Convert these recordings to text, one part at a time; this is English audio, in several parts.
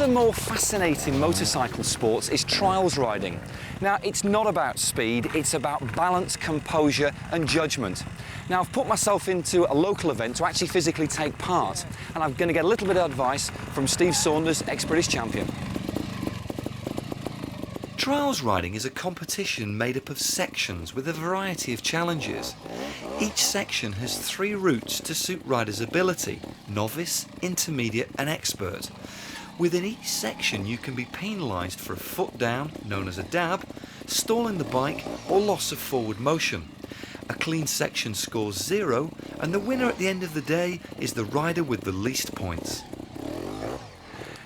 the more fascinating motorcycle sports is trials riding. Now, it's not about speed, it's about balance, composure and judgment. Now, I've put myself into a local event to actually physically take part, and I'm going to get a little bit of advice from Steve Saunders, ex-British champion. Trials riding is a competition made up of sections with a variety of challenges. Each section has 3 routes to suit riders' ability: novice, intermediate and expert. Within each section you can be penalised for a foot down, known as a dab, stalling the bike or loss of forward motion. A clean section scores 0, and the winner at the end of the day is the rider with the least points.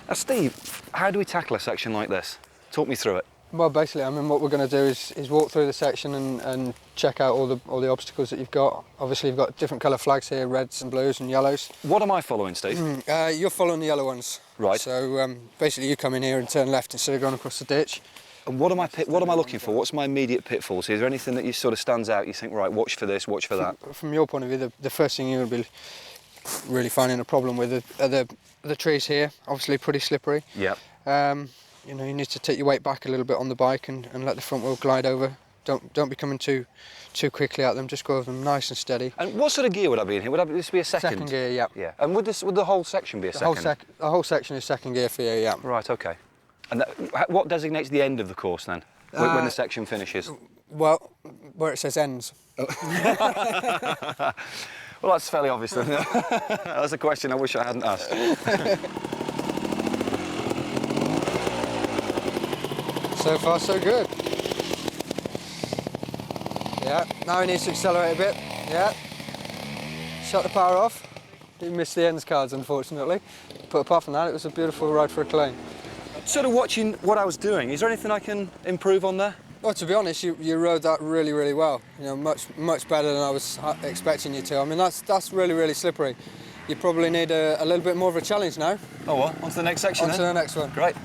Now, Steve, how do we tackle a section like this? Talk me through it. Well, basically, I mean, what we're going to do is walk through the section and check out all the obstacles that you've got. Obviously, you've got different colour flags here, reds and blues and yellows. What am I following, Steve? You're following the yellow ones. Right. So basically, you come in here and turn left instead of going across the ditch. And what am I looking for? What's my immediate pitfalls? Is there anything that you sort of stands out? You think, right, watch for this, watch for that? From your point of view, the first thing you're going to be really finding a problem with are the trees here. Obviously, pretty slippery. Yeah. You know, you need to take your weight back a little bit on the bike and let the front wheel glide over. Don't be coming too quickly at them. Just go over them nice and steady. And what sort of gear would I be in here? Would this be a second? Second gear, yeah. Yeah. And would the whole section be a second? The whole section is second gear for you, yeah. Right. Okay. And what designates the end of the course then, when the section finishes? Well, where it says ends. Well, that's fairly obvious then. That's a question I wish I hadn't asked. So far, so good. Yeah, now he needs to accelerate a bit. Yeah. Shut the power off. Didn't miss the ends cards, unfortunately. But apart from that, it was a beautiful ride for a clean. Sort of watching what I was doing, is there anything I can improve on there? Well, to be honest, you rode that really, really well. You know, much better than I was expecting you to. I mean, that's really, really slippery. You probably need a little bit more of a challenge now. Oh, well, on to the next section On to the next one. Great.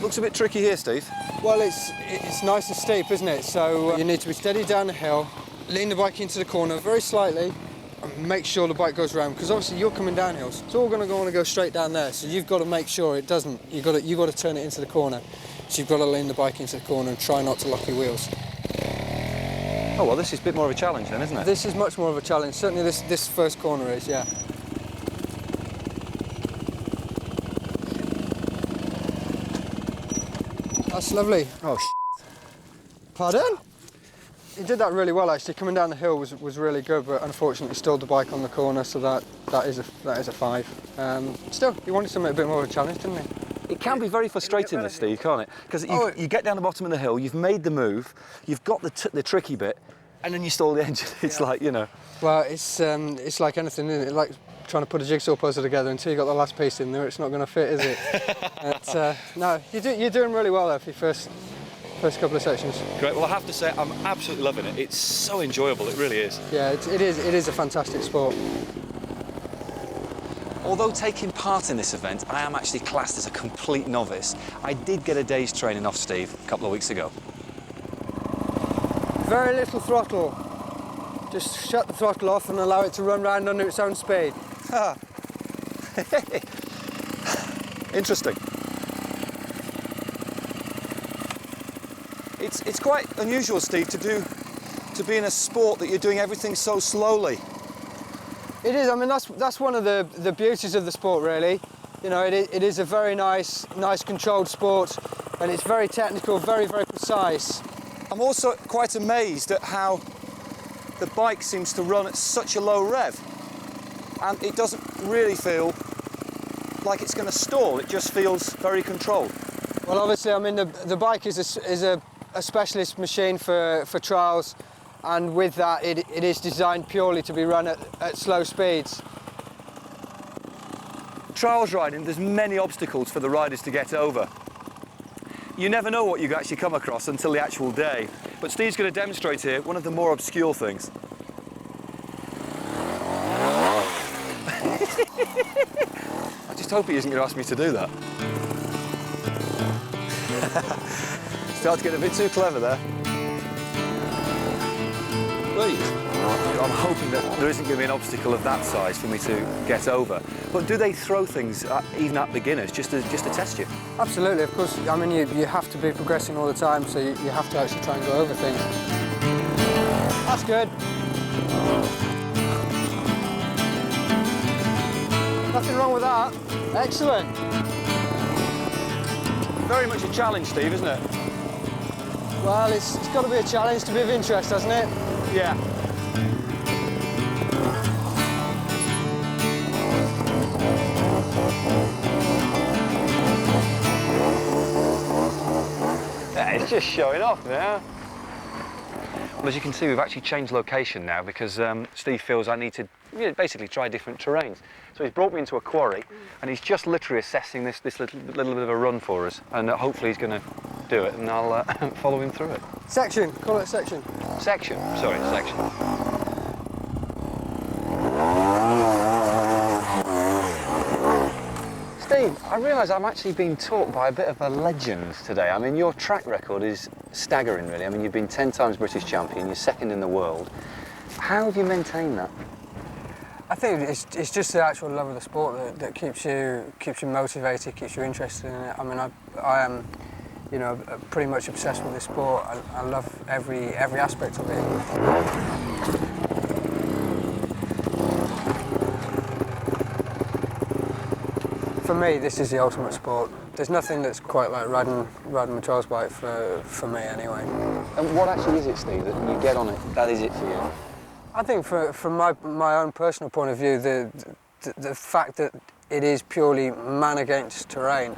Looks a bit tricky here, Steve. Well, it's nice and steep, isn't it? So you need to be steady down the hill, lean the bike into the corner very slightly, and make sure the bike goes around. Because obviously you're coming downhill, so it's all going to want to go straight down there. So you've got to make sure it doesn't. You've got to turn it into the corner. So you've got to lean the bike into the corner and try not to lock your wheels. Oh well, this is a bit more of a challenge then, isn't it? This is much more of a challenge. Certainly this first corner is, yeah. That's lovely. Oh, Pardon? He did that really well, actually. Coming down the hill was really good, but unfortunately stalled the bike on the corner, so that is a 5. Still, he wanted something a bit more of a challenge, didn't he? It can be very frustrating, this, Steve, can't it? Because you get down the bottom of the hill, you've made the move, you've got the tricky bit, and then you stall the engine. It's like, you know. Well, it's like anything, isn't it? Like trying to put a jigsaw puzzle together. Until you got the last piece in there, it's not going to fit, is it? No, you're doing really well there for your first couple of sections. Great. Well, I have to say, I'm absolutely loving it. It's so enjoyable. It really is. Yeah, it is a fantastic sport. Although taking part in this event, I am actually classed as a complete novice. I did get a day's training off Steve a couple of weeks ago. Very little throttle. Just shut the throttle off and allow it to run round under its own speed. Ah. Interesting. It's quite unusual, Steve, to be in a sport that you're doing everything so slowly. It is. I mean, that's one of the beauties of the sport, really. You know, it is a very nice controlled sport, and it's very technical, very, very precise. I'm also quite amazed at how the bike seems to run at such a low rev, and it doesn't really feel like it's going to stall. It just feels very controlled. Well, obviously, I mean, the bike is a specialist machine for trials, and with that, it is designed purely to be run at slow speeds. Trials riding, there's many obstacles for the riders to get over. You never know what you actually come across until the actual day, but Steve's going to demonstrate here one of the more obscure things. I just hope he isn't going to ask me to do that. Start to get a bit too clever there. Please. I'm hoping that there isn't going to be an obstacle of that size for me to get over. But do they throw things even at beginners just to test you? Absolutely, of course. I mean, you have to be progressing all the time, so you have to actually try and go over things. That's good. Nothing wrong with that. Excellent. Very much a challenge, Steve, isn't it? Well, it's got to be a challenge to be of interest, hasn't it? Yeah. Yeah, it's just showing off now. Well, as you can see, we've actually changed location now because Steve feels I need to basically try different terrains. So he's brought me into a quarry and he's just literally assessing this little bit of a run for us, and hopefully he's going to do it and I'll follow him through it. Section, call it section. Section, sorry, section. Steve, I realise I'm actually being taught by a bit of a legend today. I mean, your track record is staggering, really. I mean, you've been 10 times British champion, you're second in the world. How have you maintained that? I think it's just the actual love of the sport that keeps you motivated, keeps you interested in it. I mean, I am, you know, pretty much obsessed with this sport. I love every aspect of it. For me, this is the ultimate sport. There's nothing that's quite like riding my trials bike for me anyway. And what actually is it, Steve, that you get on it, that is it for you? I think from my own personal point of view, the fact that it is purely man against terrain,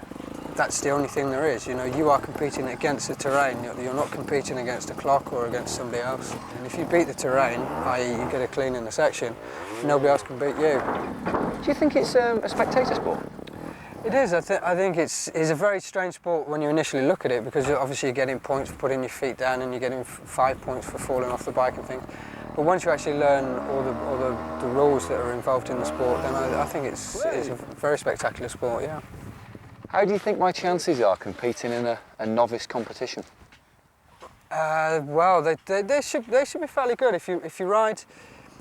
that's the only thing there is. You know, you are competing against the terrain. You're not competing against a clock or against somebody else. And if you beat the terrain, i.e. you get a clean in the section, nobody else can beat you. Do you think it's a spectator sport? It is. I think it's a very strange sport when you initially look at it, because obviously you're getting points for putting your feet down and you're getting 5 points for falling off the bike and things. But once you actually learn all the rules that are involved in the sport, then I think it's a very spectacular sport, yeah. How do you think my chances are competing in a novice competition? Well, they should be fairly good. If you ride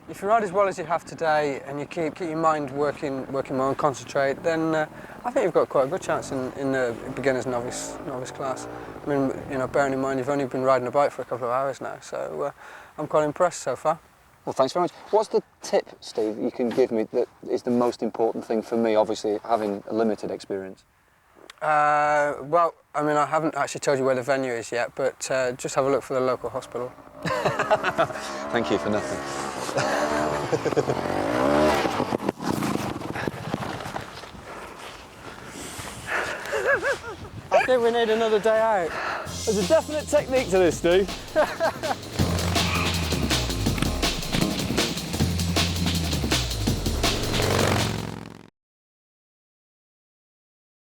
as well as you have today and you keep your mind working more and concentrate, then I think you've got quite a good chance in the beginner's novice class. I mean, you know, bearing in mind you've only been riding a bike for a couple of hours now, so I'm quite impressed so far. Well, thanks very much. What's the tip, Steve, you can give me that is the most important thing for me, obviously having a limited experience? Well, I mean, I haven't actually told you where the venue is yet, but just have a look for the local hospital. Thank you for nothing. I think we need another day out. There's a definite technique to this, Steve.